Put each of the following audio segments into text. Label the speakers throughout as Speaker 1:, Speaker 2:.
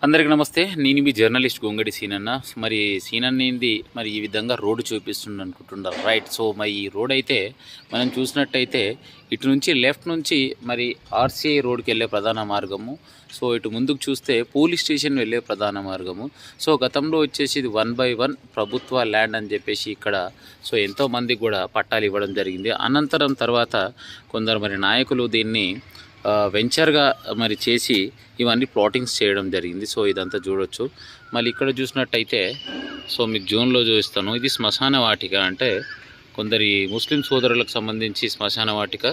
Speaker 1: అందరికీ నమస్తే. నేను మీ జర్నలిస్ట్ గొంగడి సీనన్న. మరి సీనన్నేంది మరి ఈ విధంగా రోడ్డు చూపిస్తుంది అనుకుంటున్నారు, రైట్? సో మరి ఈ రోడ్ అయితే మనం చూసినట్టయితే ఇటు నుంచి లెఫ్ట్ నుంచి మరి ఆర్సీఐ రోడ్కి వెళ్ళే ప్రధాన మార్గము. సో ఇటు ముందుకు చూస్తే పోలీస్ స్టేషన్ వెళ్ళే ప్రధాన మార్గము. సో గతంలో వచ్చేసి ఇది 1/1 ప్రభుత్వ ల్యాండ్ అని చెప్పేసి ఇక్కడ సో ఎంతోమందికి కూడా పట్టాలు ఇవ్వడం జరిగింది. అనంతరం తర్వాత కొందరు మరి నాయకులు దీన్ని వెంచర్గా మరి చేసి ఇవన్నీ ప్లాటింగ్స్ చేయడం జరిగింది. సో ఇదంతా చూడొచ్చు. మళ్ళీ ఇక్కడ చూసినట్టయితే సో మీకు జూన్లో చూపిస్తాను. ఇది శ్మశాన వాటిక, అంటే కొందరి ముస్లిం సోదరులకు సంబంధించి శ్మశాన వాటిక.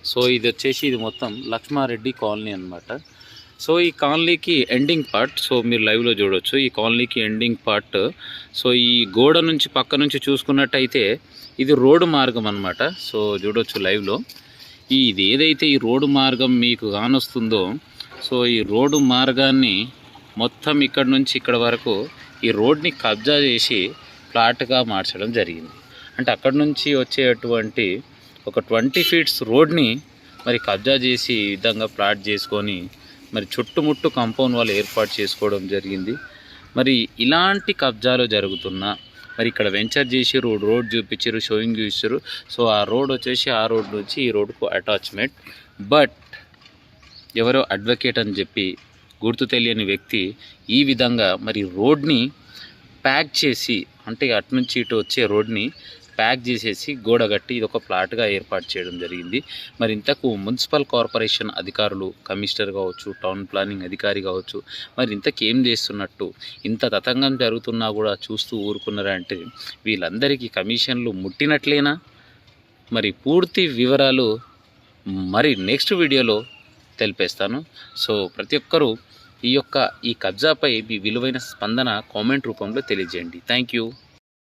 Speaker 1: సో ఇది వచ్చేసి ఇది మొత్తం లక్ష్మారెడ్డి కాలనీ అనమాట. సో ఈ కాలనీకి ఎండింగ్ పార్ట్ సో మీరు లైవ్లో చూడవచ్చు. ఈ కాలనీకి ఎండింగ్ పార్ట్ సో ఈ గోడ నుంచి పక్క నుంచి చూసుకున్నట్టయితే ఇది రోడ్డు మార్గం అనమాట. సో చూడవచ్చు లైవ్లో. ఇది ఏదైతే ఈ రోడ్డు మార్గం మీకు కానొస్తుందో సో ఈ రోడ్డు మార్గాన్ని మొత్తం ఇక్కడ నుంచి ఇక్కడ వరకు ఈ రోడ్ని కబ్జా చేసి ఫ్లాట్గా మార్చడం జరిగింది. అంటే అక్కడ నుంచి వచ్చేటువంటి ఒక 20 ఫీట్స్ రోడ్ని మరి కబ్జా చేసి ఈ విధంగా ఫ్లాట్ చేసుకొని మరి చుట్టుముట్టు కాంపౌండ్ వాళ్ళు ఏర్పాటు చేసుకోవడం జరిగింది. మరి ఇలాంటి కబ్జాలు జరుగుతున్నా మరి ఇక్కడ వెంచర్ చేసి రోడ్ చూపించారు, షోయింగ్ చూసారు. సో ఆ రోడ్ వచ్చేసి ఆ రోడ్ నుంచి ఈ రోడ్కు అటాచ్మెంట్. బట్ ఎవరో అడ్వకేట్ అని చెప్పి గుర్తు తెలియని వ్యక్తి ఈ విధంగా మరి రోడ్ని ప్యాక్ చేసి, అంటే అటు నుంచి ఇటు వచ్చే రోడ్ని ప్యాక్ చేసేసి గోడ కట్టి ఇది ఒక ప్లాట్గా ఏర్పాటు చేయడం జరిగింది. మరి ఇంతకు మున్సిపల్ కార్పొరేషన్ అధికారులు, కమిషనర్ కావచ్చు, టౌన్ ప్లానింగ్ అధికారి కావచ్చు, మరి ఇంతకేం చేస్తున్నట్టు, ఇంత తతంగం జరుగుతున్నా కూడా చూస్తూ ఊరుకున్నారంటే వీళ్ళందరికీ కమిషన్లు ముట్టినట్లేనా? మరి పూర్తి వివరాలు మరి నెక్స్ట్ వీడియోలో తెలిపేస్తాను. సో ప్రతి ఒక్కరూ ఈ కబ్జాపై మీ విలువైన స్పందన కామెంట్ రూపంలో తెలియజేయండి. Thank you.